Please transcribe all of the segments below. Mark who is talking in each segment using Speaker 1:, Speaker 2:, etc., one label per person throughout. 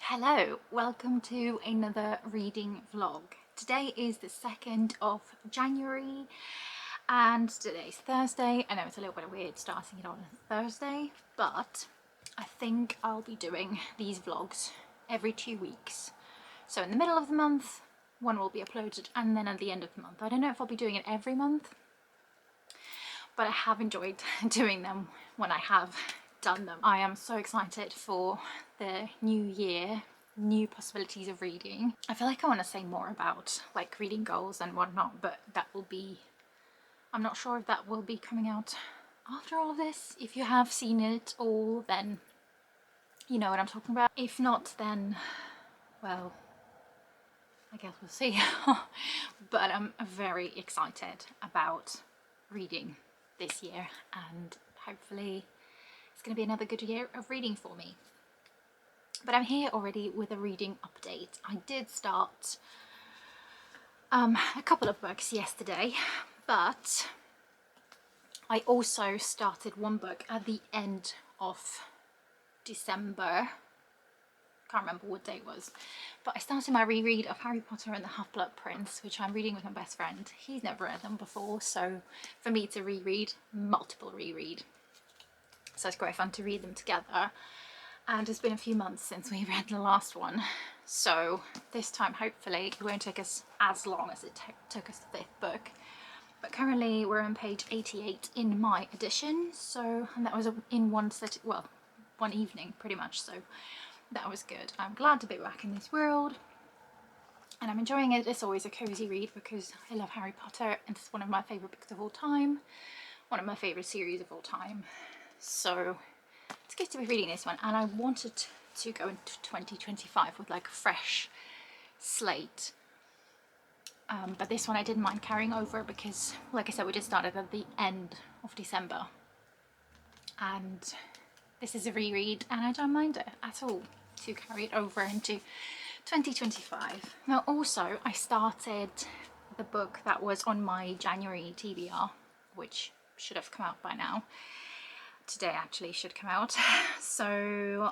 Speaker 1: Hello, welcome to another reading vlog. Today is the 2nd of January and today's Thursday. I know it's a little bit weird starting it on a Thursday, but I think I'll be doing these vlogs every 2 weeks. So in the middle of the month, one will be uploaded, and then at the end of the month. I don't know if I'll be doing it every month, but I have enjoyed doing them when I have done them. I am so excited for the new year, new possibilities of reading. I feel like I want to say more about like reading goals and whatnot, but that will be, I'm not sure if that will be coming out after all of this. If you have seen it all, then you know what I'm talking about. If not, then, well, I guess we'll see. But I'm very excited about reading this year, and hopefully it's going to be another good year of reading for me. But I'm here already with a reading update. I did start a couple of books yesterday, but I also started one book at the end of December. Can't remember what day it was, but I started my reread of Harry Potter and the Half-Blood Prince, which I'm reading with my best friend. He's never read them before, so for me to reread, multiple reread. So it's quite fun to read them together. And it's been a few months since we read the last one, so this time hopefully it won't take us as long as it took us the 5th book. But currently we're on page 88 in my edition, so, and that was in one set, well, one evening pretty much, so that was good. I'm glad to be back in this world, and I'm enjoying it. It's always a cozy read because I love Harry Potter and it's one of my favourite books of all time, one of my favourite series of all time, so it's good to be reading this one. And I wanted to go into 2025 with like a fresh slate, but this one I didn't mind carrying over because, like I said, we just started at the end of December, and this is a reread and I don't mind it at all to carry it over into 2025. Now also I started the book that was on my January TBR, which should have come out by now. Today actually should come out, so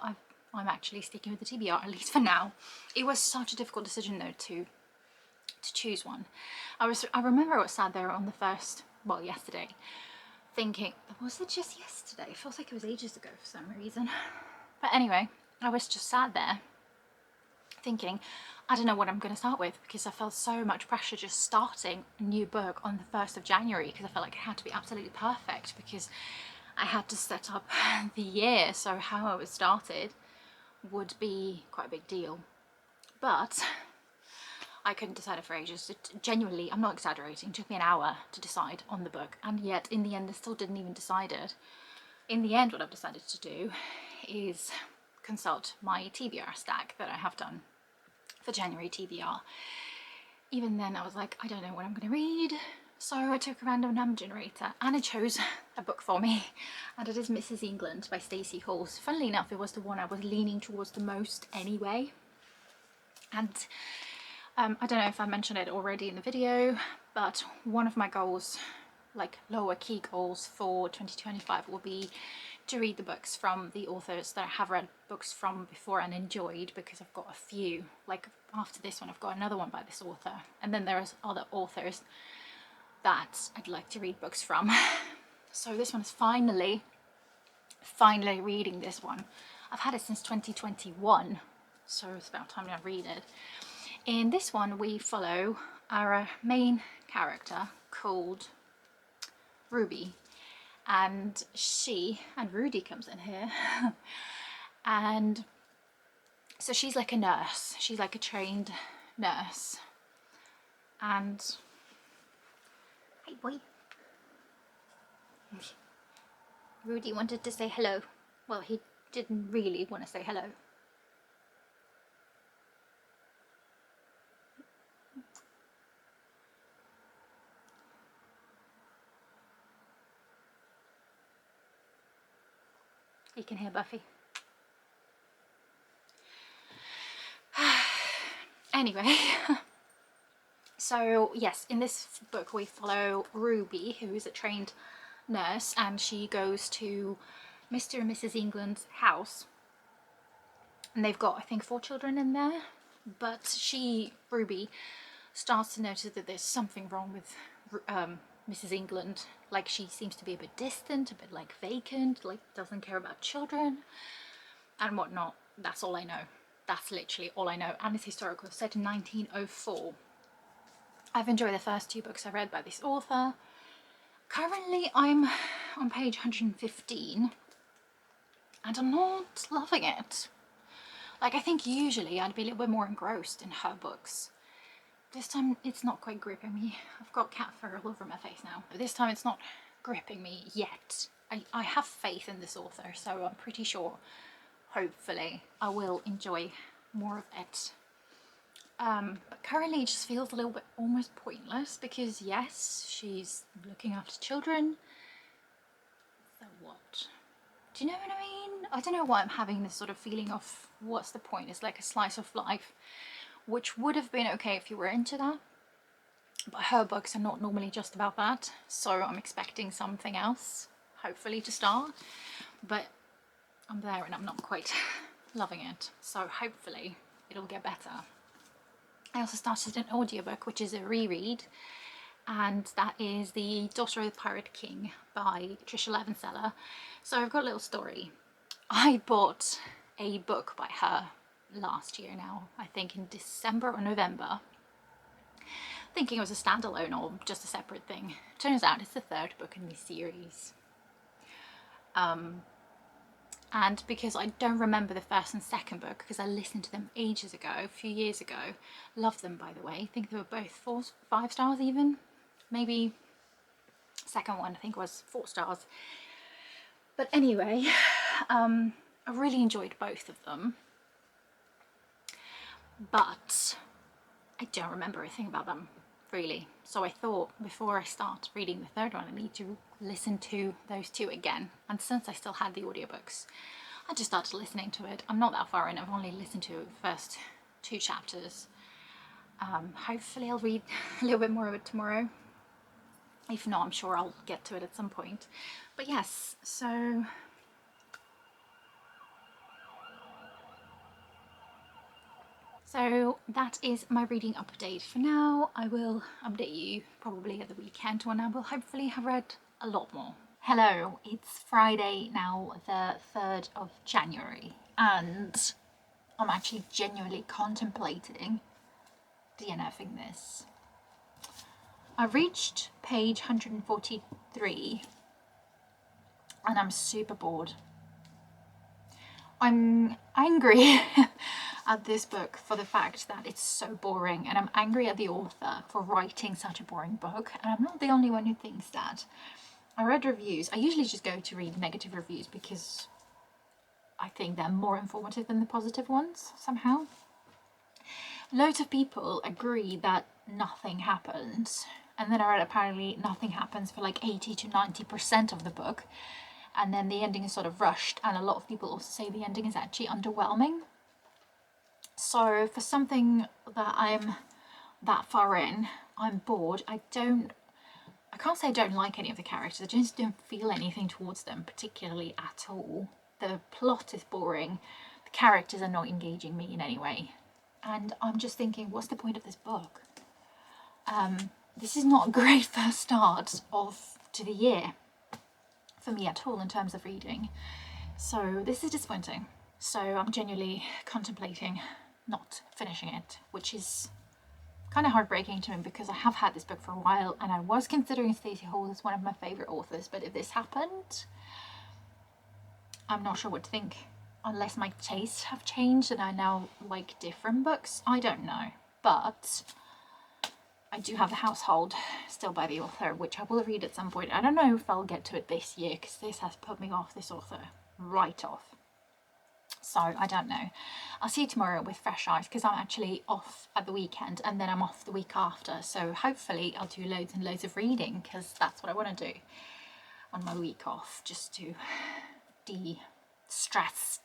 Speaker 1: I'm actually sticking with the TBR, at least for now. It was such a difficult decision though to choose one. I remember I was sat there on the first, well, yesterday, thinking, was it just yesterday? It feels like it was ages ago for some reason. But anyway, I was just sat there thinking, I don't know what I'm going to start with, because I felt so much pressure just starting a new book on the 1st of January, because I felt like it had to be absolutely perfect, because I had to set up the year, so how I was started would be quite a big deal. But I couldn't decide it for ages. It genuinely, I'm not exaggerating, it took me an hour to decide on the book, and yet in the end I still didn't even decide it. In the end, what I've decided to do is consult my TBR stack that I have done for January TBR. Even then I was like, I don't know what I'm going to read, so I took a random number generator and it chose a book for me, and it is Mrs. England by Stacey Halls. Funnily enough, it was the one I was leaning towards the most anyway, and I don't know if I mentioned it already in the video, but one of my goals, like lower key goals for 2025, will be to read the books from the authors that I have read books from before and enjoyed, because I've got a few. Like after this one I've got another one by this author, and then there's other authors that I'd like to read books from. So this one is finally reading this one. I've had it since 2021, so it's about time I read it. In this one we follow our main character called Ruby, and Rudy comes in here and so she's like a nurse, she's like a trained nurse, and hey boy, Rudy wanted to say hello. Well, he didn't really want to say hello. You can hear Buffy. Anyway, so yes, in this book we follow Ruby, who is a trained nurse, and she goes to Mr. and Mrs. England's house and they've got, I think, 4 children in there. But Ruby, starts to notice that there's something wrong with Mrs. England. Like, she seems to be a bit distant, a bit like vacant, like doesn't care about children and whatnot. That's all I know. That's literally all I know. And it's historical, set in 1904. I've enjoyed the first 2 books I read by this author. Currently I'm on page 115 and I'm not loving it. Like, I think usually I'd be a little bit more engrossed in her books. This time it's not quite gripping me. I've got cat fur all over my face now. But this time it's not gripping me yet. I have faith in this author, so I'm pretty sure, hopefully, I will enjoy more of it. But currently it just feels a little bit almost pointless because yes, she's looking after children. So what? Do you know what I mean? I don't know why I'm having this sort of feeling of what's the point? It's like a slice of life, which would have been okay if you were into that. But her books are not normally just about that, so I'm expecting something else, hopefully, to start. But I'm there and I'm not quite loving it, so hopefully it'll get better. I also started an audiobook, which is a reread, and that is The Daughter of the Pirate King by Tricia Levenseller. So I've got a little story. I bought a book by her last year now, I think in December or November, thinking it was a standalone or just a separate thing. Turns out it's the 3rd book in this series. And because I don't remember the 1st and 2nd book, because I listened to them ages ago, a few years ago, love them by the way, I think they were both 5 stars even, maybe 2nd one I think was 4 stars. But anyway, I really enjoyed both of them, but I don't remember a thing about them really. So I thought before I start reading the 3rd one I need to listen to those 2 again, and since I still had the audiobooks I just started listening to it. I'm not that far in, I've only listened to the first 2 chapters. Hopefully I'll read a little bit more of it tomorrow. If not, I'm sure I'll get to it at some point. But yes, so that is my reading update for now. I will update you probably at the weekend when I will hopefully have read a lot more. Hello, it's Friday now, the 3rd of January, and I'm actually genuinely contemplating DNFing this. I reached page 143 and I'm super bored. I'm angry at this book for the fact that it's so boring, and I'm angry at the author for writing such a boring book, and I'm not the only one who thinks that. I read reviews. I usually just go to read negative reviews because I think they're more informative than the positive ones somehow. Loads of people agree that nothing happens, and then I read apparently nothing happens for like 80 to 90% of the book, and then the ending is sort of rushed, and a lot of people also say the ending is actually underwhelming. So for something that I'm that far in, I'm bored. I can't say I don't like any of the characters, I just don't feel anything towards them particularly at all. The plot is boring, the characters are not engaging me in any way, and I'm just thinking, what's the point of this book? This is not a great first start to the year for me at all in terms of reading, so this is disappointing. So I'm genuinely contemplating not finishing it, which is kind of heartbreaking to me because I have had this book for a while and I was considering Stacey Hall as one of my favourite authors, but if this happened, I'm not sure what to think. Unless my tastes have changed and I now like different books, I don't know. But I do have The Household still by the author, which I will read at some point. I don't know if I'll get to it this year because this has put me off this author right off. So I don't know. I'll see you tomorrow with fresh eyes because I'm actually off at the weekend and then I'm off the week after. So hopefully I'll do loads and loads of reading because that's what I want to do on my week off, just to de-stress,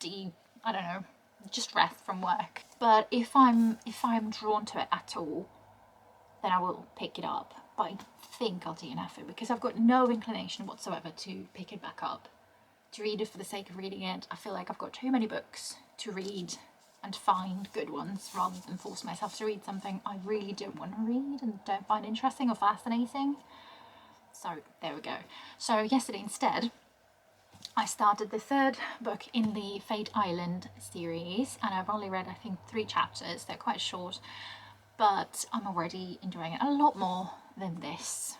Speaker 1: I don't know, just rest from work. But if I'm drawn to it at all, then I will pick it up. But I think I'll DNF it because I've got no inclination whatsoever to pick it back up, to read it for the sake of reading it. I feel like I've got too many books to read and find good ones rather than force myself to read something I really don't want to read and don't find interesting or fascinating. So there we go. So yesterday instead I started the third book in the Fate Island series, and I've only read I think 3 chapters. They're quite short, but I'm already enjoying it a lot more than this.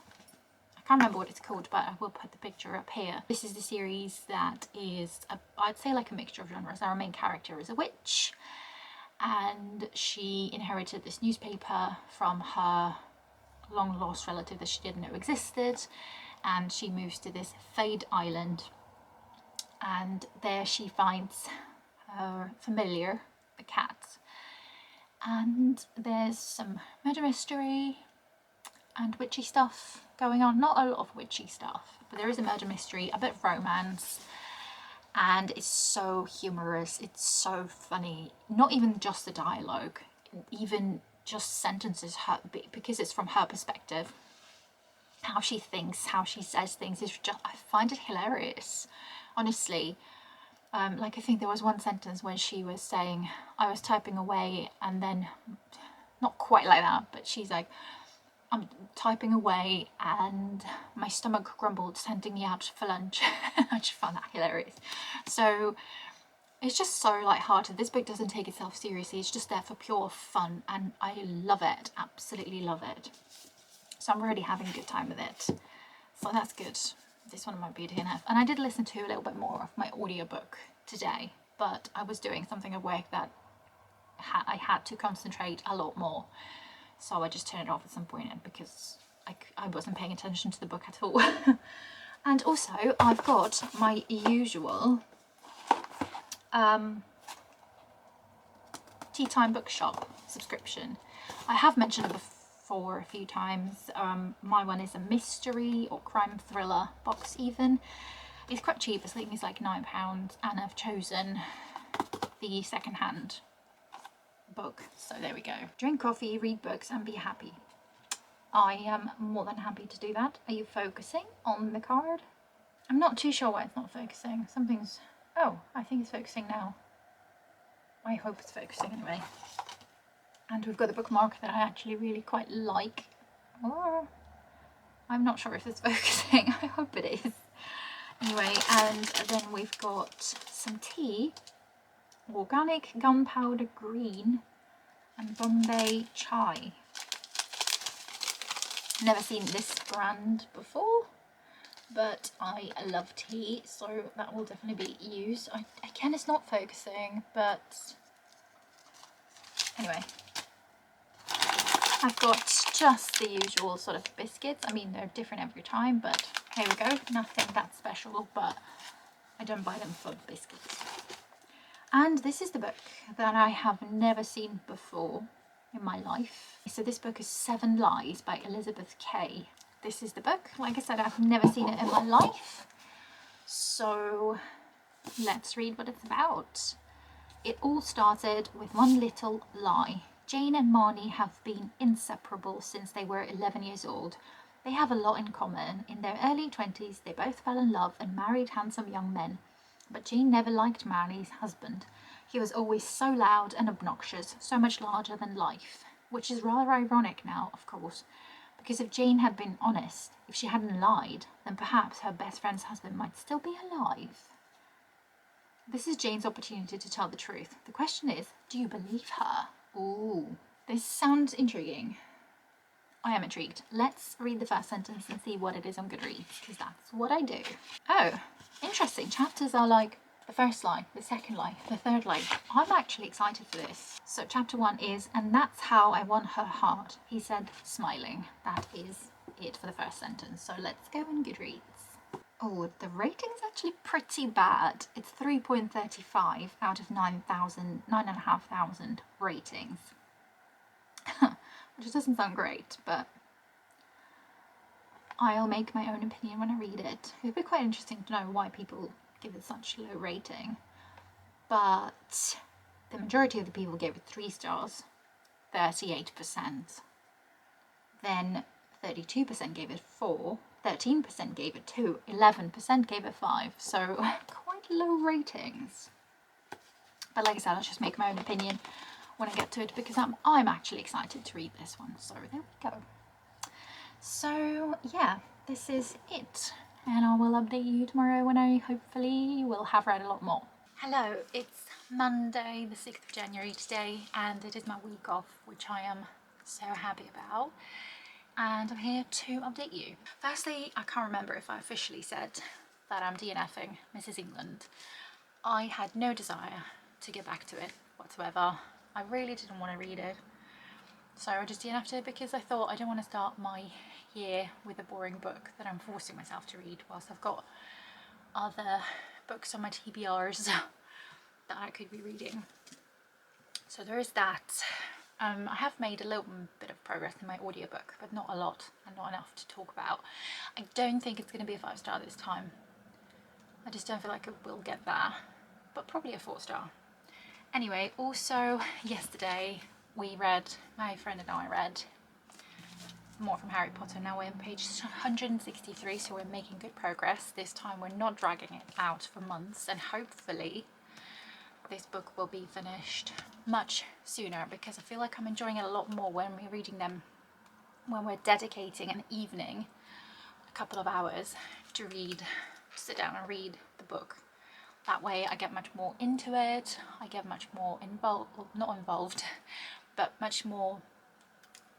Speaker 1: I can't remember what it's called, but I will put the picture up here. This is the series that is, I'd say, like a mixture of genres. Our main character is a witch, and she inherited this newspaper from her long lost relative that she didn't know existed, and she moves to this Fade Island, and there she finds her familiar, the cat, and there's some murder mystery and witchy stuff going on. Not a lot of witchy stuff, but there is a murder mystery, a bit of romance, and it's so humorous, it's so funny. Not even just the dialogue, even just sentences, because it's from her perspective. How she thinks, how she says things is just, I find it hilarious, honestly. Like I think there was one sentence when she was saying, I was typing away, and then, not quite like that, but she's like, I'm typing away and my stomach grumbled, sending me out for lunch. I just found that hilarious. So it's just so light-hearted. This book doesn't take itself seriously, it's just there for pure fun, and I love it, absolutely love it. So I'm really having a good time with it. So that's good. This one might be a DNF. And I did listen to a little bit more of my audiobook today, but I was doing something at work that I had to concentrate a lot more. So I just turned it off at some point because I wasn't paying attention to the book at all. And also I've got my usual Tea Time Bookshop subscription. I have mentioned it before a few times. My one is a mystery or crime thriller box even. It's quite cheap, I think it's like £9, and I've chosen the second-hand book. So there we go. Drink coffee, read books and be happy. I am more than happy to do that. Are you focusing on the card? I'm not too sure why it's not focusing. Something's... oh, I think it's focusing now. I hope it's focusing anyway. And we've got the bookmark that I actually really quite like. Or I'm not sure if it's focusing. I hope it is. Anyway, and then we've got some tea. Organic gunpowder green and Bombay chai. Never seen this brand before, but I love tea, so that will definitely be used. Again, it's not focusing, but anyway. I've got just the usual sort of biscuits. I mean, they're different every time, but here we go. Nothing that special, but I don't buy them for biscuits. And this is the book that I have never seen before in my life. So this book is 7 Lies by Elizabeth Kay. This is the book. Like I said, I've never seen it in my life. So let's read what it's about. It all started with one little lie. Jane and Marnie have been inseparable since they were 11 years old. They have a lot in common. In their early 20s, they both fell in love and married handsome young men. But Jane never liked Marnie's husband. He was always so loud and obnoxious, so much larger than life. Which is rather ironic now, of course, because if Jane had been honest, if she hadn't lied, then perhaps her best friend's husband might still be alive. This is Jane's opportunity to tell the truth. The question is, do you believe her? Ooh, this sounds intriguing. I am intrigued. Let's read the first sentence and see what it is on Goodreads, because that's what I do. Oh, interesting. Chapters are like the first line, the second line, the third line. I'm actually excited for this. So chapter 1 is, and that's how I won her heart, he said, smiling. That is it for the first sentence. So let's go on Goodreads. Oh, the rating's actually pretty bad. It's 3.35 out of 9,500 ratings. Which doesn't sound great, but I'll make my own opinion when I read it. It'd be quite interesting to know why people give it such low rating. But the majority of the people gave it 3 stars, 38%. Then 32% gave it 4, 13% gave it 2, 11% gave it 5. So quite low ratings. But like I said, I'll just make my own opinion when I get to it, because I'm actually excited to read this one. So there we go. So yeah, this is it, and I will update you tomorrow when I hopefully will have read a lot more. Hello, it's Monday the 6th of January today, and it is my week off, which I am so happy about, and I'm here to update you. Firstly, I can't remember if I officially said that I'm DNFing Mrs. England. I had no desire to get back to it whatsoever. I really didn't want to read it, so I just DNF'd it because I thought I don't want to start my year with a boring book that I'm forcing myself to read whilst I've got other books on my TBRs that I could be reading. So there is that. I have made a little bit of progress in my audiobook, but not a lot and not enough to talk about. I don't think it's going to be a 5-star this time. I just don't feel like it will get there, but probably a 4-star. Anyway, also yesterday my friend and I read more from Harry Potter. Now we're on page 163, so we're making good progress. This time we're not dragging it out for months, and hopefully this book will be finished much sooner, because I feel like I'm enjoying it a lot more when we're reading them, when we're dedicating an evening, a couple of hours to read, to sit down and read the book. That way I get much more into it, I get much more involved, well, not involved, but much more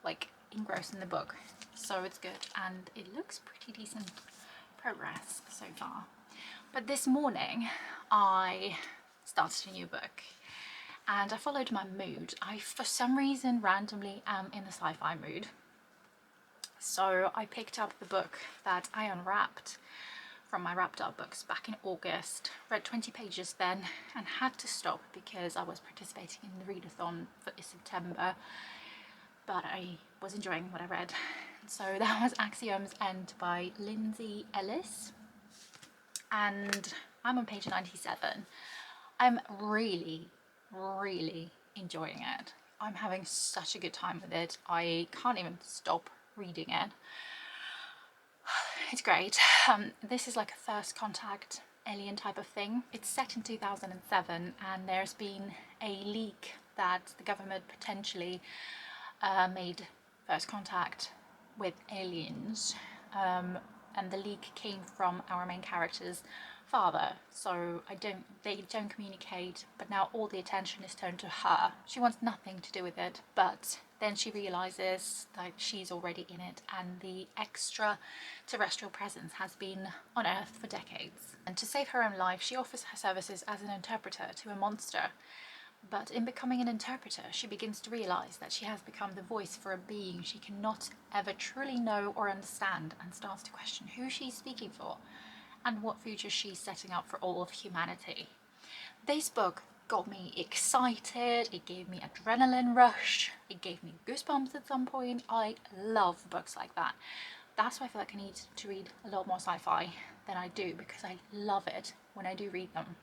Speaker 1: like engrossed in the book. So it's good, and it looks pretty decent progress so far. But this morning I started a new book, and I followed my mood. I, for some reason, randomly am in a sci-fi mood. So I picked up the book that I unwrapped from my wrapped up books back in August, read 20 pages then, and had to stop because I was participating in the readathon for September, but I was enjoying what I read. So that was Axiom's End by Lindsay Ellis, and I'm on page 97. I'm really enjoying it. I'm having such a good time with it. I can't even stop reading it. It's great. This is like a first contact alien type of thing. It's set in 2007, and there's been a leak that the government potentially made first contact with aliens, and the leak came from our main character's father. So they don't communicate, but now all the attention is turned to her. She wants nothing to do with it, but then she realizes that she's already in it, and the extraterrestrial presence has been on Earth for decades. And to save her own life, she offers her services as an interpreter to a monster. But in becoming an interpreter, she begins to realize that she has become the voice for a being she cannot ever truly know or understand, and starts to question who she's speaking for and what future she's setting up for all of humanity. This book got me excited, it gave me adrenaline rush, it gave me goosebumps at some point. I love books like that. That's why I feel like I need to read a lot more sci-fi than I do, because I love it when I do read them.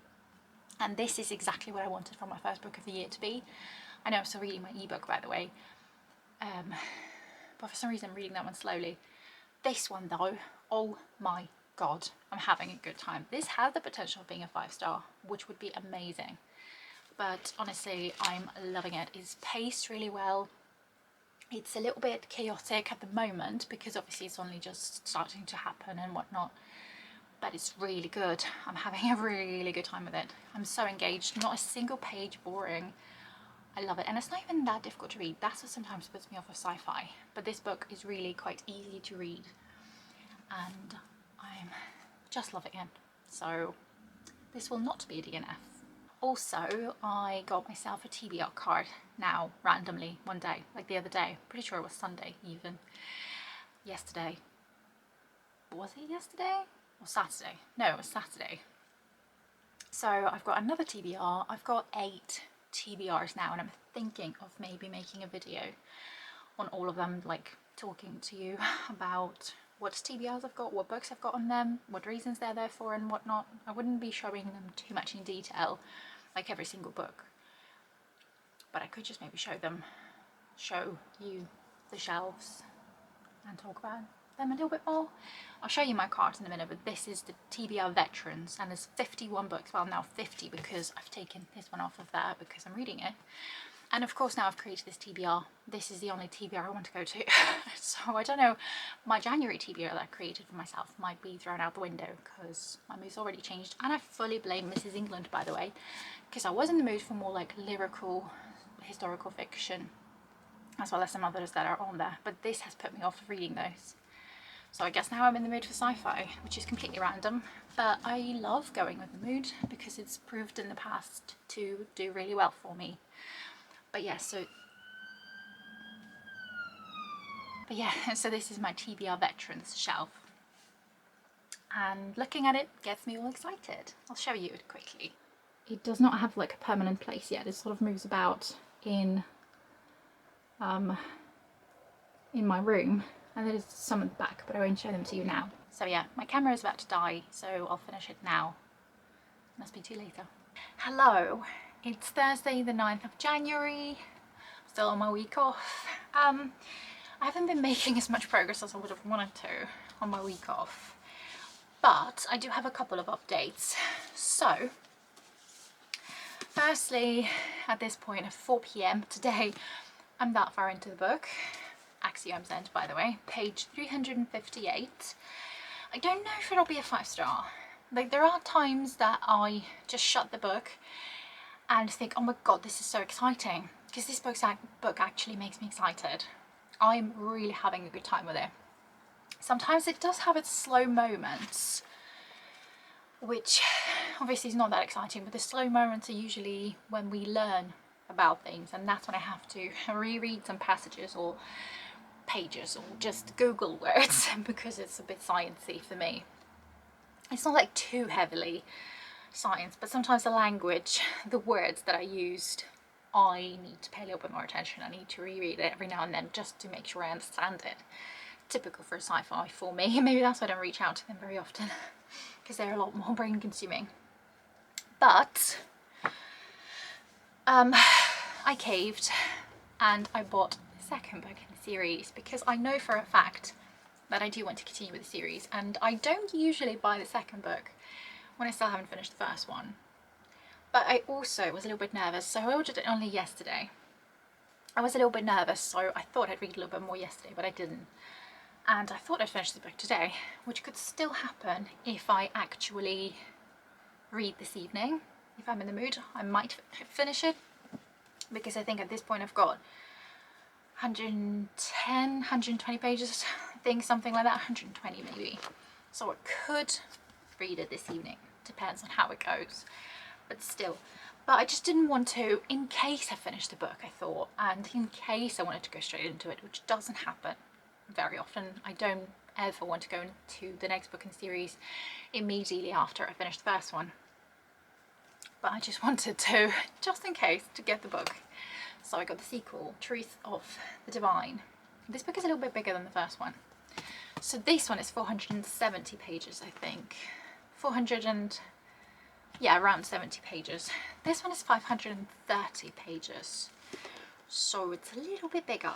Speaker 1: And this is exactly what I wanted from my first book of the year to be. I know I'm still reading my ebook, by the way, but for some reason I'm reading that one slowly. This one though, oh my god, I'm having a good time. This has the potential of being a 5-star, which would be amazing. But honestly, I'm loving it. It's paced really well. It's a little bit chaotic at the moment because obviously it's only just starting to happen and whatnot, but it's really good. I'm having a really good time with it. I'm so engaged, not a single page boring. I love it, and it's not even that difficult to read. That's what sometimes puts me off of sci-fi, but this book is really quite easy to read, and I'm just loving it. So this will not be a DNF. Also, I got myself a TBR card now, randomly, one day, like the other day. Pretty sure it was Sunday even. Yesterday. Was it yesterday? Or Saturday? No, it was Saturday. So I've got another TBR. I've got 8 TBRs now, and I'm thinking of maybe making a video on all of them, like talking to you about what TBRs I've got, what books I've got on them, what reasons they're there for and whatnot. I wouldn't be showing them too much in detail, like every single book, but I could just maybe show you the shelves and talk about it. them a little bit more. I'll show you my cart in a minute, but this is the TBR Veterans, and there's 51 books, well now 50 because I've taken this one off of there because I'm reading it. And of course now I've created this TBR, this is the only TBR I want to go to. So I don't know, my January TBR that I created for myself might be thrown out the window because my mood's already changed. And I fully blame Mrs. England, by the way, because I was in the mood for more like lyrical, historical fiction, as well as some others that are on there, but this has put me off reading those. So I guess now I'm in the mood for sci-fi, which is completely random, but I love going with the mood because it's proved in the past to do really well for me. But yeah, so this is my TBR Veterans shelf. And looking at it gets me all excited. I'll show you it quickly. It does not have like a permanent place yet. It sort of moves about in my room, and there's some at the back, but I won't show them to you now. So yeah, my camera is about to die, so I'll finish it now. Must be too later. Hello, it's Thursday the 9th of January, still on my week off. I haven't been making as much progress as I would have wanted to on my week off, but I do have a couple of updates. So firstly, at this point at 4 p.m. today, I'm that far into the book, Axiom's End, by the way, page 358. I don't know if it'll be a 5-star. Like, there are times that I just shut the book and think, oh my god, this is so exciting, because this book actually makes me excited. I'm really having a good time with it. Sometimes it does have its slow moments, which obviously is not that exciting, but the slow moments are usually when we learn about things, and that's when I have to reread some passages or pages or just Google words because it's a bit sciencey for me. It's not like too heavily science, but sometimes the language, the words that I used, I need to pay a little bit more attention. I need to reread it every now and then just to make sure I understand it. Typical for sci-fi for me. Maybe that's why I don't reach out to them very often, because they're a lot more brain consuming. But I caved and I bought the second book in the series because I know for a fact that I do want to continue with the series, and I don't usually buy the second book when I still haven't finished the first one. But I also was a little bit nervous, so I ordered it only yesterday. I was a little bit nervous, so I thought I'd read a little bit more yesterday, but I didn't. And I thought I'd finish the book today, which could still happen if I actually read this evening. If I'm in the mood, I might finish it, because I think at this point I've got 110, 120 pages, I think, something like that, 120 maybe. So I could read it this evening, depends on how it goes, but still. But I just didn't want to, in case I finished the book, I thought, and in case I wanted to go straight into it, which doesn't happen very often. I don't ever want to go into the next book in the series immediately after I finish the first one. But I just wanted to, just in case, to get the book. So I got the sequel, Truth of the Divine. This book is a little bit bigger than the first one. So this one is 470 pages, I think. Around 70 pages. This one is 530 pages. So it's a little bit bigger.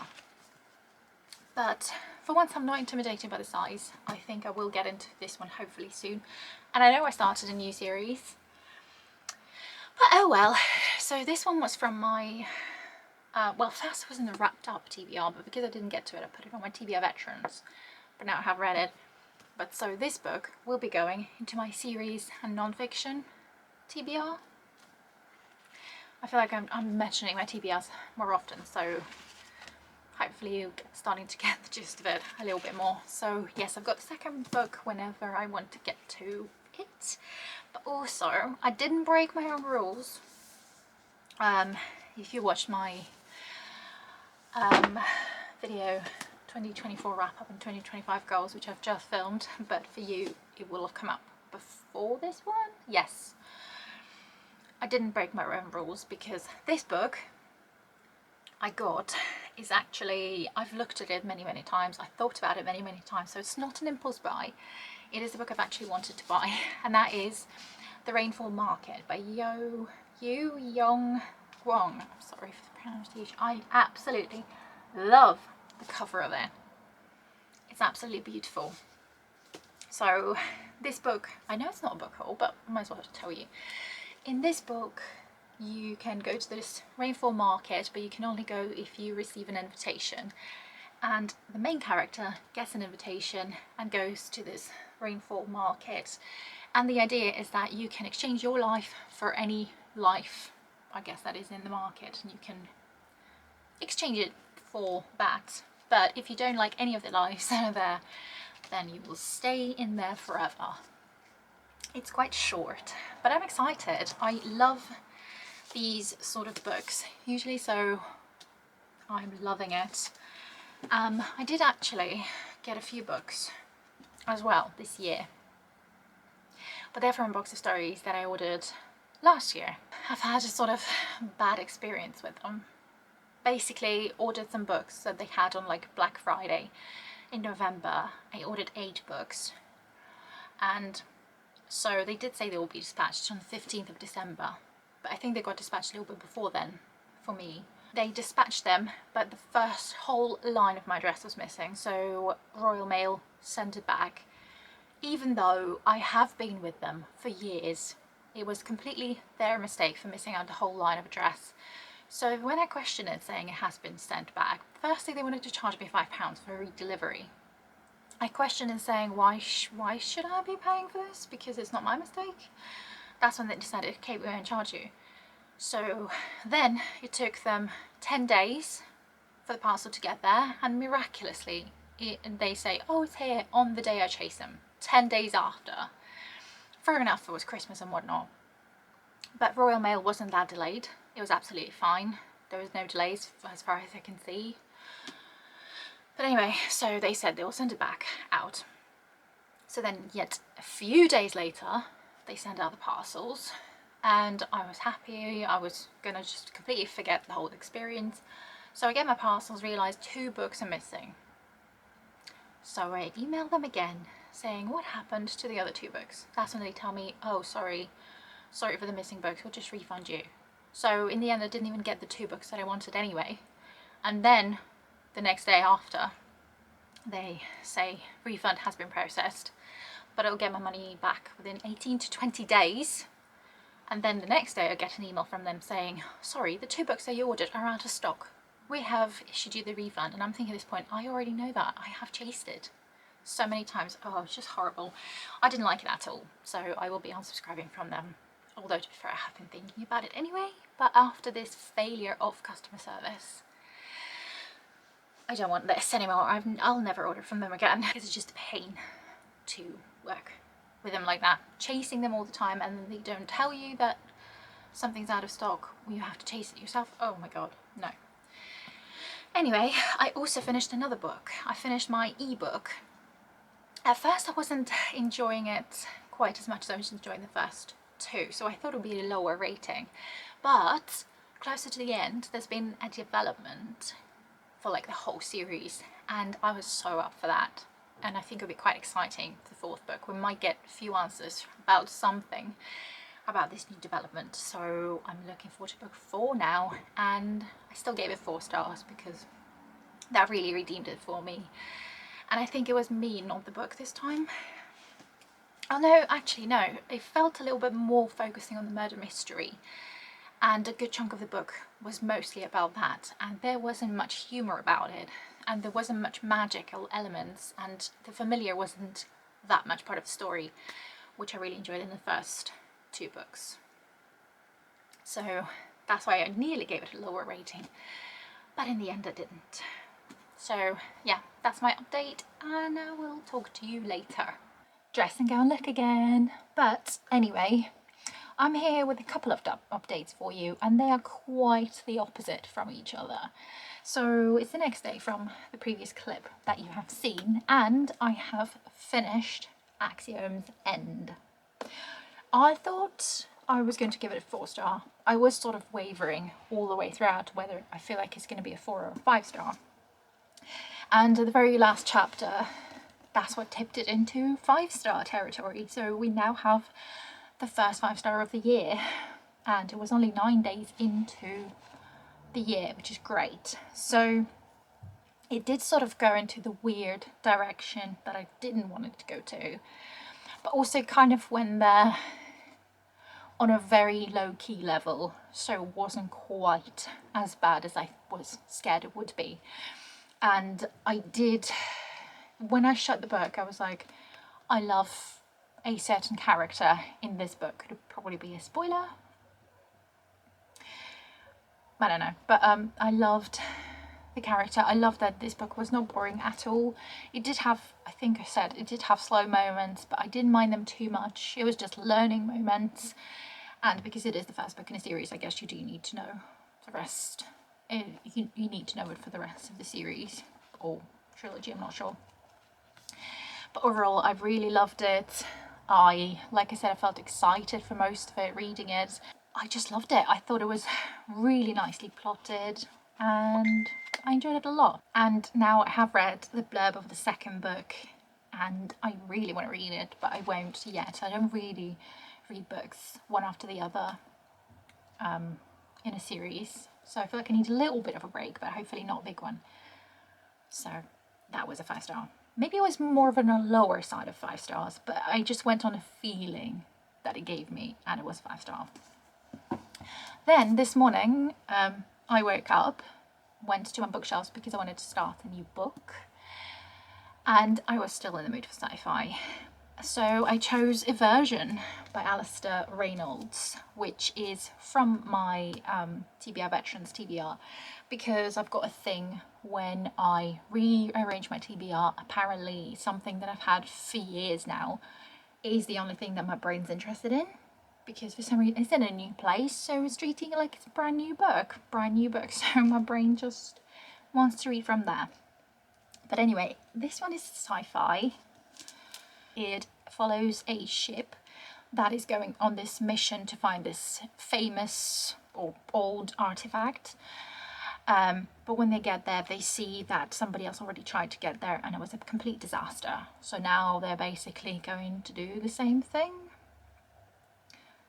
Speaker 1: But for once, I'm not intimidated by the size. I think I will get into this one hopefully soon. And I know I started a new series, but oh well. So this one was from my well, first it was in the wrapped up TBR, but because I didn't get to it, I put it on my TBR Veterans, but now I have read it. But so this book will be going into my series and non-fiction TBR. I feel like I'm mentioning my TBRs more often, so hopefully you're starting to get the gist of it a little bit more. So yes, I've got the second book whenever I want to get to it, but also I didn't break my own rules. If you watched my video 2024 wrap up and 2025 goals, which I've just filmed, but for you it will have come up before this one. Yes, I didn't break my own rules, because this book I got is actually, I've looked at it many times, I thought about it many times, so it's not an impulse buy. It is a book I've actually wanted to buy, and that is The Rainfall Market by Yu Yong Huang. I'm sorry for the pronunciation. I absolutely love the cover of it. It's absolutely beautiful. So this book, I know it's not a book haul, but I might as well tell you. In this book, you can go to this rainfall market, but you can only go if you receive an invitation. And the main character gets an invitation and goes to this rainfall market. And the idea is that you can exchange your life for any life, I guess, that is in the market, and you can exchange it for that. But if you don't like any of the lives that are there, then you will stay in there forever. It's quite short, but I'm excited. I love these sort of books usually, so I'm loving it. I did actually get a few books as well this year, but they're from Box of Stories that I ordered last year. I've had a sort of bad experience with them. Basically ordered some books that they had on like Black Friday in November. I ordered 8 books, and so they did say they will be dispatched on the 15th of December, but I think they got dispatched a little bit before then for me. They dispatched them, but the first whole line of my address was missing, so Royal Mail sent it back, even though I have been with them for years. It was completely their mistake for missing out the whole line of address. So when I questioned it, saying it has been sent back, firstly they wanted to charge me £5 for redelivery. I questioned and saying, why should I be paying for this? Because it's not my mistake. That's when they decided, okay, we won't charge you. So then it took them 10 days for the parcel to get there, and miraculously they say, oh, it's here on the day I chase them, 10 days after. Fair enough, it was Christmas and whatnot. But Royal Mail wasn't that delayed. It was absolutely fine. There was no delays as far as I can see. But anyway, so they said they will send it back out. So then yet a few days later, they sent out the parcels, and I was happy. I was gonna just completely forget the whole experience. So I get my parcels, realise 2 books are missing. So I emailed them again saying, what happened to the other 2 books? That's when they tell me, oh, sorry for the missing books, we'll just refund you. So in the end I didn't even get the 2 books that I wanted anyway. And then the next day after, they say refund has been processed, but I'll get my money back within 18 to 20 days. And then the next day I get an email from them saying, sorry, the 2 books that you ordered are out of stock. We have issued you the refund. And I'm thinking at this point, I already know that. I have chased it so many times. Oh, it's just horrible. I didn't like it at all. So I will be unsubscribing from them. Although, to be fair, I have been thinking about it anyway. But after this failure of customer service, I don't want this anymore. I'll never order from them again, because it's just a pain to work with them like that. Chasing them all the time, and then they don't tell you that something's out of stock. You have to chase it yourself. Oh my god, no. Anyway, I also finished another book. I finished my ebook. At first I wasn't enjoying it quite as much as I was enjoying the first 2, so I thought it would be a lower rating. But closer to the end, there's been a development for like the whole series, and I was so up for that. And I think it'll be quite exciting for the 4th book. We might get a few answers about something about this new development. So I'm looking forward to book 4 now, and I still gave it 4 stars because that really redeemed it for me. And I think it was me, not the book this time. Oh no, actually no, it felt a little bit more focusing on the murder mystery, and a good chunk of the book was mostly about that, and there wasn't much humour about it, and there wasn't much magical elements, and the familiar wasn't that much part of the story, which I really enjoyed in the first 2 books. So that's why I nearly gave it a lower rating, but in the end I didn't. So yeah, that's my update, and I will talk to you later. Dress and gown look again. But anyway, I'm here with a couple of updates for you, and they are quite the opposite from each other. So it's the next day from the previous clip that you have seen, and I have finished Axiom's End. I thought I was going to give it a 4 star. I was sort of wavering all the way throughout whether I feel like it's going to be a 4 or a 5 star. And the very last chapter, that's what tipped it into 5 star territory. So we now have the first 5 star of the year, and it was only 9 days into the year, which is great. So it did sort of go into the weird direction that I didn't want it to go to, but also kind of went there on a very low-key level, so it wasn't quite as bad as I was scared it would be. And I did, when I shut the book, I was like, I love a certain character in this book. Could it probably be a spoiler? I don't know, but I loved the character. I loved that this book was not boring at all. It did have, I think I said, it did have slow moments, but I didn't mind them too much. It was just learning moments. And because it is the first book in a series, I guess you do need to know the rest. You need to know it for the rest of the series, or trilogy, I'm not sure. But overall, I really loved it. Like I said, I felt excited for most of it, reading it. I just loved it. I thought it was really nicely plotted and I enjoyed it a lot. And now I have read the blurb of the second book and I really want to read it, but I won't yet. I don't really read books one after the other in a series. So I feel like I need a little bit of a break, but hopefully not a big one. So that was a 5 star. Maybe it was more of on a lower side of 5 stars, but I just went on a feeling that it gave me and it was 5 star. Then this morning, I woke up, went to my bookshelves because I wanted to start a new book, and I was still in the mood for sci-fi. So I chose Eversion by Alistair Reynolds, which is from my TBR Veterans TBR, because I've got a thing when I rearrange my TBR, apparently something that I've had for years now is the only thing that my brain's interested in. Because for some reason it's in a new place, so it's treating it like it's a brand new book, so my brain just wants to read from there. But anyway, this one is sci-fi. It follows a ship that is going on this mission to find this famous or old artifact. But when they get there, they see that somebody else already tried to get there and it was a complete disaster. So now they're basically going to do the same thing.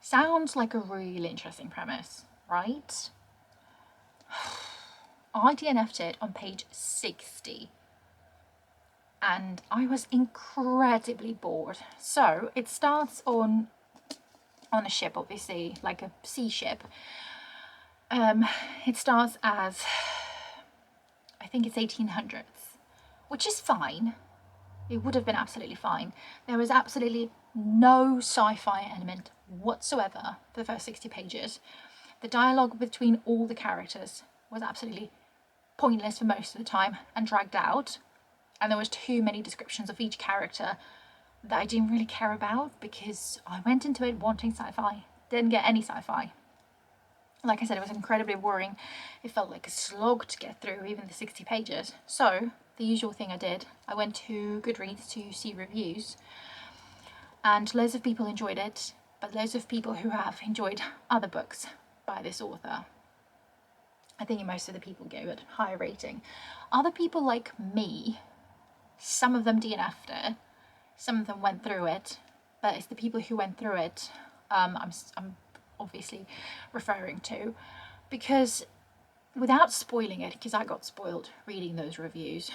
Speaker 1: Sounds like a really interesting premise, right? I DNF'd it on page 60 and I was incredibly bored. So it starts on a ship, obviously, like a sea ship. It starts as, I think it's 1800s, which is fine. It would have been absolutely fine. There was absolutely no sci-fi element whatsoever for the first 60 pages. The dialogue between all the characters was absolutely pointless for most of the time and dragged out. And there was too many descriptions of each character that I didn't really care about because I went into it wanting sci-fi. Didn't get any sci-fi. Like I said, it was incredibly boring. It felt like a slog to get through even the 60 pages. So the usual thing I did, I went to Goodreads to see reviews, and loads of people enjoyed it, but loads of people who have enjoyed other books by this author. I think most of the people gave it a higher rating. Other people like me, some of them DNF'd it, some of them went through it, but it's the people who went through it I'm obviously referring to, because without spoiling it, because I got spoiled reading those reviews,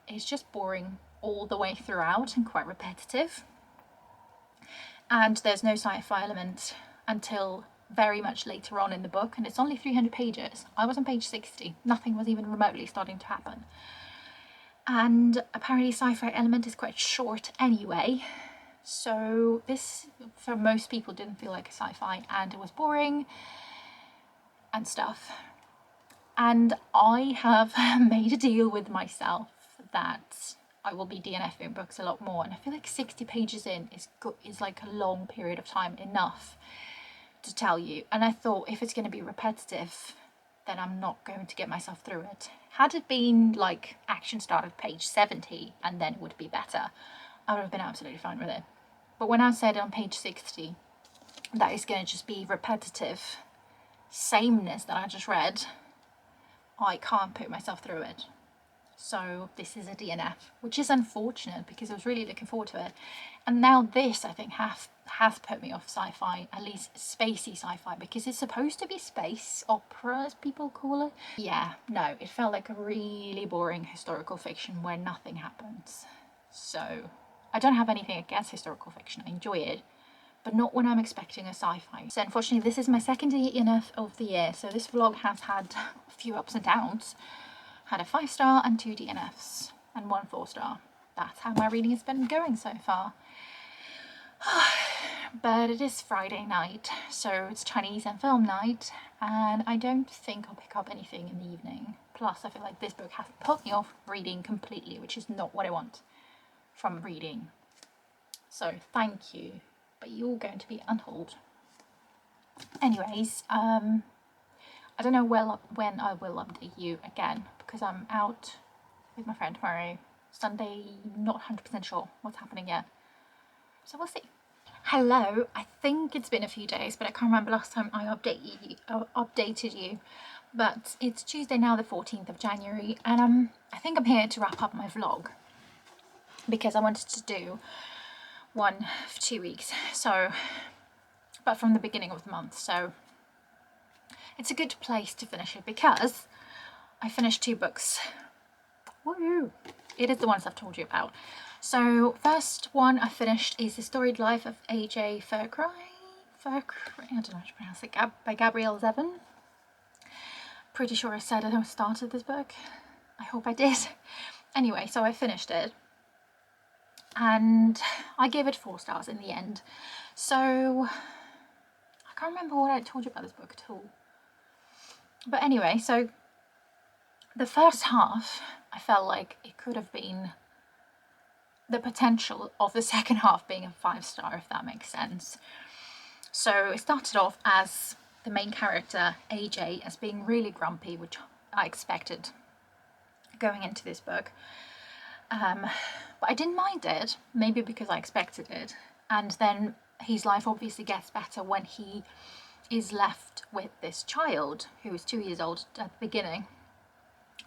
Speaker 1: it's just boring all the way throughout and quite repetitive. And there's no sci-fi element until very much later on in the book, and it's only 300 pages. I was on page 60. Nothing was even remotely starting to happen. And apparently sci-fi element is quite short anyway. So this, for most people, didn't feel like a sci-fi, and it was boring and stuff. And I have made a deal with myself that I will be DNFing books a lot more, and I feel like 60 pages in is like a long period of time enough to tell you. And I thought if it's going to be repetitive, then I'm not going to get myself through it. Had it been like action start at page 70 and then it would be better, I would have been absolutely fine with it. But when I said on page 60 that is going to just be repetitive sameness that I just read, I can't put myself through it. So this is a DNF, which is unfortunate because I was really looking forward to it. And now this, I think, has put me off sci-fi, at least spacey sci-fi, because it's supposed to be space opera, as people call it. Yeah, no, it felt like a really boring historical fiction where nothing happens. So I don't have anything against historical fiction, I enjoy it, but not when I'm expecting a sci-fi. So unfortunately this is my second DNF of the year, so this vlog has had a few ups and downs. Had a 5-star and 2 DNFs and 1 4-star. That's how my reading has been going so far. But it is Friday night, so it's Chinese and film night, and I don't think I'll pick up anything in the evening. Plus I feel like this book has put me off reading completely, which is not what I want from reading. So thank you, but you're going to be unhauled. Anyways, I don't know when I will update you again, because I'm out with my friend tomorrow. Sunday, not 100% sure what's happening yet, so we'll see. Hello, I think it's been a few days, but I can't remember last time I updated you. But it's Tuesday now, the 14th of January, and I think I'm here to wrap up my vlog, because I wanted to do one for 2 weeks, so, but from the beginning of the month, so it's a good place to finish it, because I finished 2 books. Woo! It is the ones I've told you about. So first one I finished is The Storied Life of A.J. Thackeray, I don't know how to pronounce it, by Gabrielle Zevin. Pretty sure I said it when I started this book. I hope I did. Anyway, so I finished it, and I gave it 4 stars in the end. So I can't remember what I told you about this book at all. But anyway, so the first half, I felt like it could have been the potential of the second half being a 5-star, if that makes sense. So it started off as the main character, AJ, as being really grumpy, which I expected going into this book. But I didn't mind it, maybe because I expected it. And then his life obviously gets better when he is left with this child, who is 2 years old at the beginning,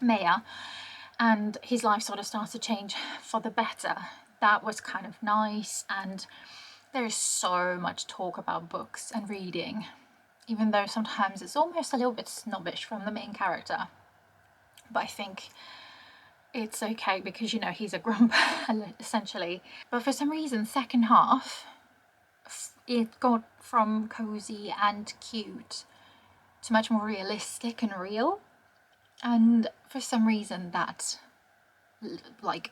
Speaker 1: Maya, and his life sort of starts to change for the better. That was kind of nice, and there's so much talk about books and reading, even though sometimes it's almost a little bit snobbish from the main character. But I think it's okay because, you know, he's a grump essentially. But for some reason, second half, it got from cozy and cute to much more realistic and real. And for some reason that, like,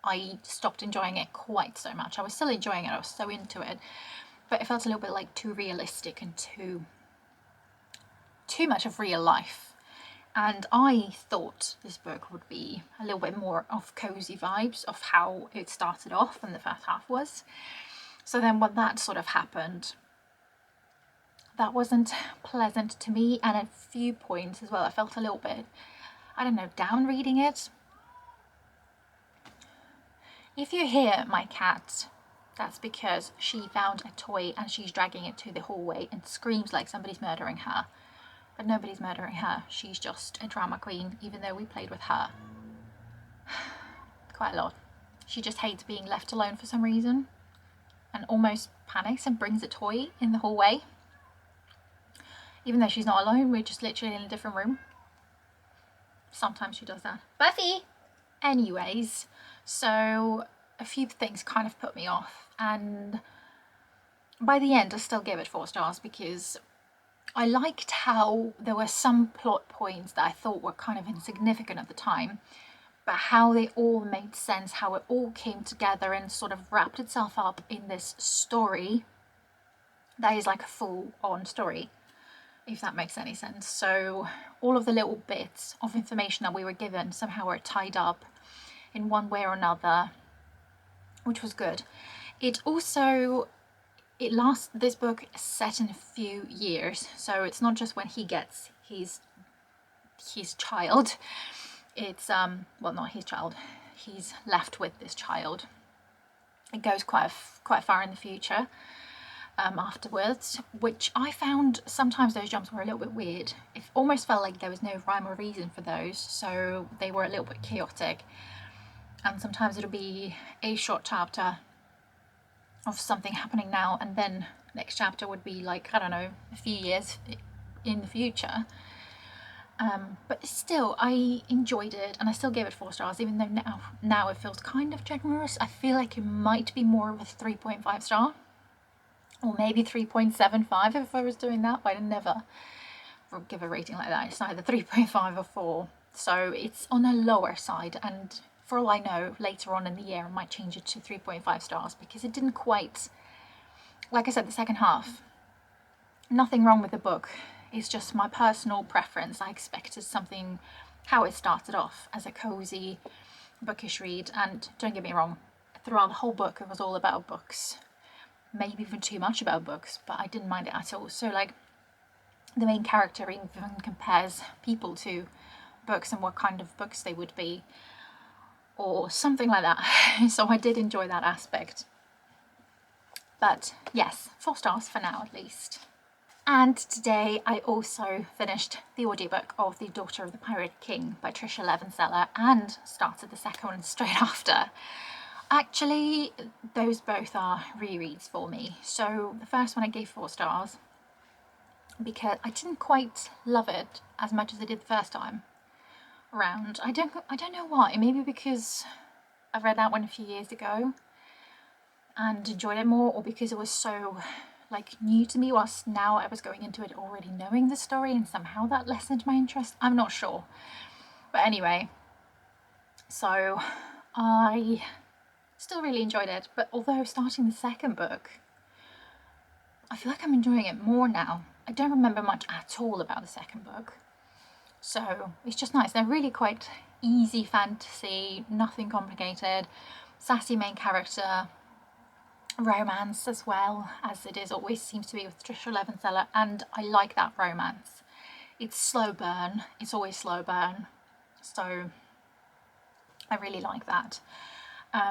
Speaker 1: I stopped enjoying it quite so much. I was still enjoying it, I was so into it, but it felt a little bit like too realistic and too much of real life. And I thought this book would be a little bit more of cozy vibes of how it started off and the first half was. So then when that sort of happened, that wasn't pleasant to me, and at a few points as well I felt a little bit, I don't know, down reading it. If you hear my cat, that's because she found a toy and she's dragging it to the hallway and screams like somebody's murdering her. But nobody's murdering her, she's just a drama queen, even though we played with her quite a lot. She just hates being left alone for some reason, and almost panics and brings a toy in the hallway. Even though she's not alone, we're just literally in a different room. Sometimes she does that. Buffy! Anyways, so a few things kind of put me off, and by the end I still gave it 4 stars because I liked how there were some plot points that I thought were kind of insignificant at the time, but how they all made sense, how it all came together and sort of wrapped itself up in this story that is like a full-on story, if that makes any sense. So all of the little bits of information that we were given somehow were tied up in one way or another, which was good. This book is set in a few years, so it's not just when he gets his child. It's well, not his child, he's left with this child. It goes quite far in the future afterwards, which I found sometimes those jumps were a little bit weird. It almost felt like there was no rhyme or reason for those, so they were a little bit chaotic. And sometimes it'll be a short chapter of something happening now, and then next chapter would be like, I don't know, a few years in the future. But still, I enjoyed it, and I still gave it 4 stars, even though now it feels kind of generous. I feel like it might be more of a 3.5 star, or maybe 3.75 if I was doing that, but I never give a rating like that. It's either 3.5 or 4, so it's on a lower side, and for all I know, later on in the year I might change it to 3.5 stars, because it didn't quite, like I said, the second half, nothing wrong with the book. It's just my personal preference. I expected something, how it started off, as a cozy, bookish read. And don't get me wrong, throughout the whole book it was all about books. Maybe even too much about books, but I didn't mind it at all. So like, the main character even compares people to books and what kind of books they would be, or something like that. So I did enjoy that aspect. But yes, 4 stars for now at least. And today I also finished the audiobook of The Daughter of the Pirate King by Tricia Levenseller, and started the second one straight after. Actually, those both are rereads for me. So the first one I gave 4 stars because I didn't quite love it as much as I did the first time around. I don't know why. Maybe because I read that one a few years ago and enjoyed it more, or because it was so like new to me, whilst now I was going into it already knowing the story, and somehow that lessened my interest. I'm not sure, but anyway, so I still really enjoyed it. But although starting the second book, I feel like I'm enjoying it more now. I don't remember much at all about the second book, so it's just nice. They're really quite easy fantasy, nothing complicated, sassy main character, romance as well, as it is always seems to be with Tricia Levenseller, and I like that romance. It's slow burn, it's always slow burn, so I really like that.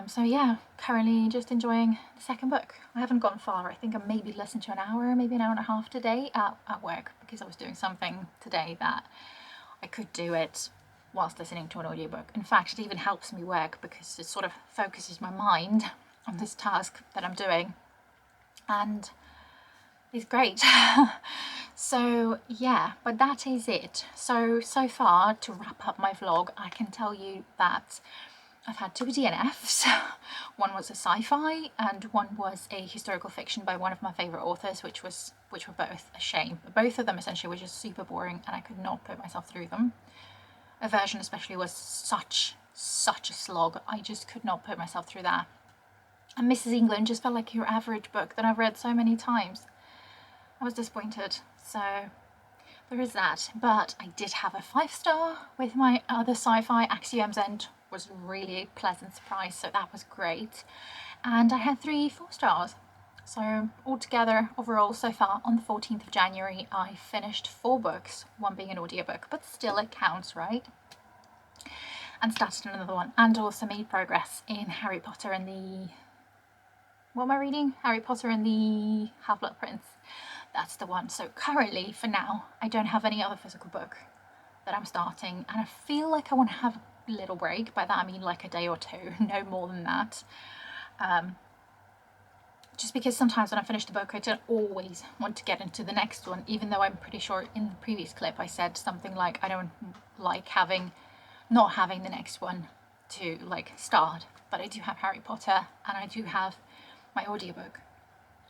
Speaker 1: So yeah, currently just enjoying the second book. I haven't gone far. I think I maybe listened to an hour, maybe an hour and a half today at work, because I was doing something today that I could do it whilst listening to an audiobook. In fact, it even helps me work because it sort of focuses my mind on this task that I'm doing, and it's great. So yeah, but that is it. So far, to wrap up my vlog, I can tell you that I've had 2 DNFs. One was a sci-fi and one was a historical fiction by one of my favourite authors, which were both a shame. Both of them essentially were just super boring, and I could not put myself through them. Aversion especially was such a slog. I just could not put myself through that. And Mrs. England just felt like your average book that I've read so many times. I was disappointed, so there is that. But I did have a 5 star with my other sci-fi. Axiom's End was really a pleasant surprise, so that was great. And I had 3 4 stars. So altogether, overall, so far on the 14th of January, I finished 4 books, one being an audiobook, but still it counts, right? And started another one, and also made progress in Harry Potter and the... what am I reading? Harry Potter and the Half-Blood Prince. That's the one. So currently, for now, I don't have any other physical book that I'm starting, and I feel like I want to have a little break. By that I mean like a day or 2, no more than that. Just because sometimes when I finish the book, I don't always want to get into the next one, even though I'm pretty sure in the previous clip I said something like I don't like not having the next one to like start. But I do have Harry Potter and I do have my audiobook,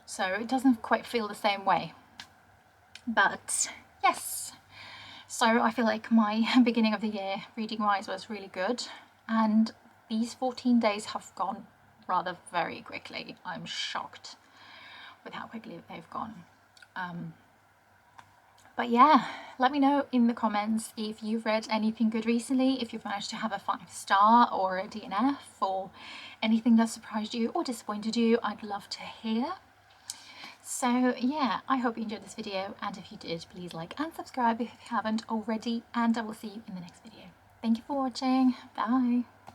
Speaker 1: so it doesn't quite feel the same way. But yes, so I feel like my beginning of the year reading wise was really good, and these 14 days have gone rather very quickly. I'm shocked with how quickly they've gone. But yeah, let me know in the comments if you've read anything good recently, if you've managed to have a 5 star or a DNF, or anything that surprised you or disappointed you. I'd love to hear. So yeah, I hope you enjoyed this video, and if you did, please like and subscribe if you haven't already, and I will see you in the next video. Thank you for watching. Bye.